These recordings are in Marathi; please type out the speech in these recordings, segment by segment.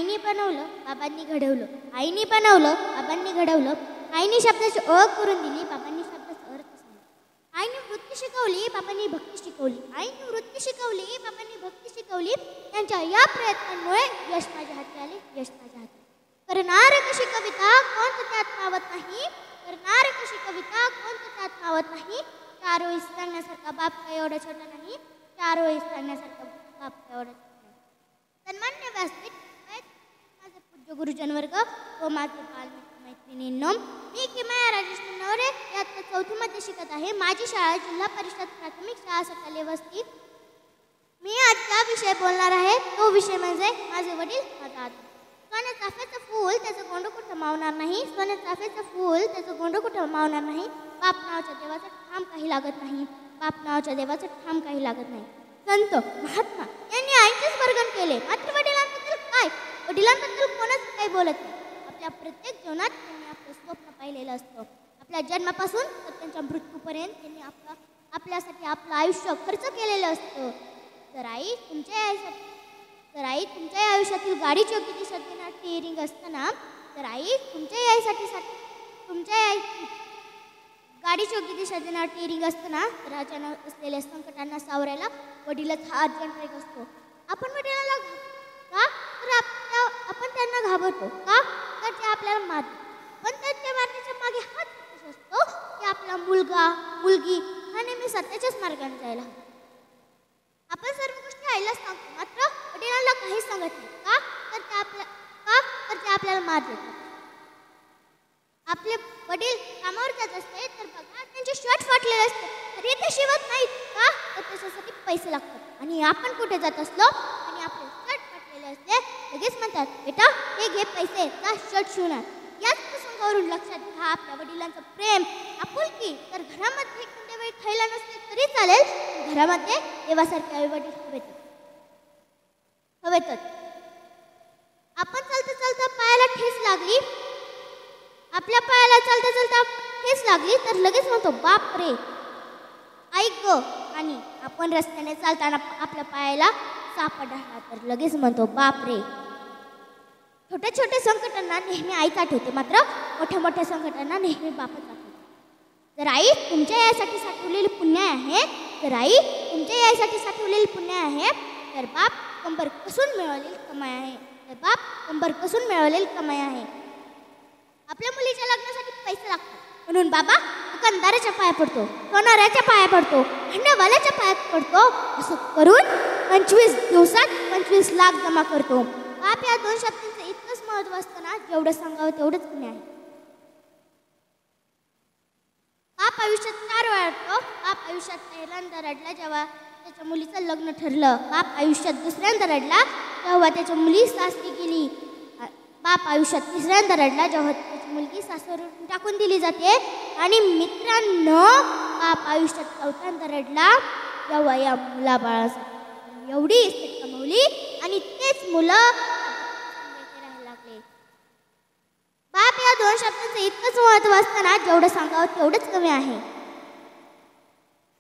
आईने बनवलं, बाबांनी घडवलं. आईने बनवलं, बाबांनी घडवलं. आईने शब्दाची ओळख करून दिली, बाबांनी शब्दाचा अर्थ सांगितला. आईने वृत्ती शिकवली, बाबांनी भक्ती शिकवली. आईने वृत्ती शिकवली, बाबांनी भक्ती शिकवली. त्यांच्या या प्रयत्नांमुळे यश माझ्या हाती आले, यश माझ्या हाती. करणार कशी कविता कोण त्यात मावत नाही, करणार कशी कविता कोण त्यात मावत नाही. चार ओळी सांगण्यासारखा बाप काही एवढा छोटा नाही, चार ओळी सांगण्यासारखा बाप काही एवढा छोटा नाही. सन्मान्य व्यासपीठ, माझे पूज्य गुरुजन वर्ग व माझे बालमित्र मैत्रिणींनो, मी किमया राजेश नवरे यात चौथीमध्ये शिकत आहे. माझी शाळा जिल्हा परिषद प्राथमिक शाळा सकाळी वस्ती. मी आज ज्या विषय बोलणार आहे तो विषय म्हणजे माझे वडील, माझा आदर. सोन्या चाफ्याचं फूल त्याचं गोंड कुठं मावणार नाही, सोन्या चाफ्याचं फूल त्याचं गोंड कुठं मावणार नाही. बाप नावाच्या देवाचं ठाम काही लागत नाही, बाप नावाच्या देवाचं ठाम काही लागत नाही. संत महात्मा यांनी आईचेच वर्णन केले, मात्र वडिलांबद्दल काय, वडिलांबद्दल कोणच काही बोलत नाही. आपल्या प्रत्येक जीवनात त्यांनी आपलं स्वप्न पाहिलेलं असतं. आपल्या जन्मापासून तर त्यांच्या मृत्यूपर्यंत त्यांनी आपल्यासाठी आपलं आयुष्य खर्च केलेलं असतं. तर आई तुमच्या आयुष्यातील गाडीची योग्य दिशा देणार टिअरिंग असताना, तर आई तुमच्या गाडीची योग्य दिशा देणार टिअरिंग असताना, तर अचानक असलेल्या संकटांना सावरायला वडिलाचा हात गणराईक असतो. आपण वडिलांना का, तर आपण त्यांना घाबरतो का, तर ते आपल्याला मारतात. पण त्यांच्या मारण्याच्या मागे हाच असतो की आपला मुलगा मुलगी हा नेहमी सत्याच्याच मार्गाने जायला हवा. आपण सर्व गोष्टी आईला सांगतो, मात्र वडिलांना काहीच सांगत नाही का, तर ते आपल्याला मार देतात. आपले वडील कामावर जात असते तर बघा त्यांचे शर्ट फाटलेले असते तरी ते शिवत नाहीत का, तर त्याच्यासाठी पैसे लागतात. आणि आपण कुठे जात असलो आणि आपले शर्ट फाटलेले असते लगेच म्हणतात, बेटा हे घे पैसे, का शर्ट शिवणार. याच प्रसंगावरून लक्षात घ्या आपल्या वडिलांचं प्रेम, आपुलकी. तर घरामध्ये कोणत्या वेळी खायला नसते तरी चालेल, घरामध्ये देवासारखे आई वडील हवेतच. आपण चालता चालता पायाला ठेच लागली, आपल्या पायाला चालता चालता ठेच लागली तर लगेच म्हणतो बाप रे, ऐक ग. आणि आपण रस्त्याने चालताना आपल्या पायाला साप आढळला तर लगेच म्हणतो बाप रे. छोट्या छोट्या संकटांना नेहमी आईच आठवते, मात्र मोठ्या मोठ्या संकटांना नेहमी बापच आठवते. जर आई तुमच्या यासाठी साठवलेली पुण्य आहे, तर आई तुमच्या यासाठी साठवलेली पुण्य आहे, तर बाप कंबर कसून मिळवलेली कमाई आहे, तर बाप कंबर कसून मिळवलेली कमाई आहे. आपल्या मुलीच्या लग्नासाठी पैसे लागतात म्हणून बाबा दुकानदाराच्या पाया पडतो, सोनाराच्या पाया पडतो, भांडवाल्याच्या पाया पडतो. असं करून 25 दिवसात 25 लाख जमा करतो. बाप या दोन शब्दांचं इतकंच महत्त्व असतं ना, जेवढं सांगावं तेवढंच कमी आहे. बाप आयुष्यात 4 वेळा रडतो. बाप आयुष्यात पहिल्यांदा रडला जेव्हा त्याच्या मुलीचं लग्न ठरलं. बाप आयुष्यात दुसऱ्यांदा रडला तेव्हा त्याच्या मुली सासरी गेली. बाप आयुष्यात तिसऱ्यांदा रडला जेव्हा त्याची मुलगी सासरून टाकून दिली जाते. आणि मित्रांनो, बाप आयुष्यात चौथ्यांदा रडला जेव्हा या मुलाबाळासाठी एवढी इस्टेट कमवली आणि तेच मुलं राहायला लागले. बाप या दोन शब्दांचं इतकंच महत्त्व असताना जेवढं सांगावं तेवढंच कमी आहे.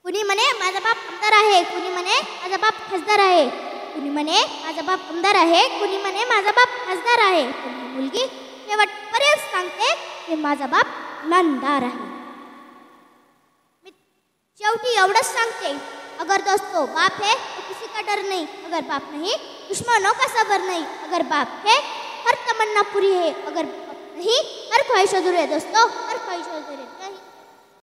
कुणी म्हणे माझा बाप आमदार आहे, कुणी म्हणे माझा बाप खासदार आहे, कुणी म्हणे माझा बाप आमदार आहे, कुणी म्हणे माझा बाप खासदार आहे. पण ही मुलगी शेवटपर्यंत सांगते की माझा बाप इमानदार आहे. मी शेवटी एवढंच सांगते, अगर दोस्तों बाप है तो किसी का डर नहीं, अगर बाप नहीं दुश्मनों का सबर नहीं, अगर बाप है हर तमन्ना पूरी है, अगर बाप नहीं हर ख्वाहिश अधूरी है दोस्तों, हर ख्वाहिश अधूरी है.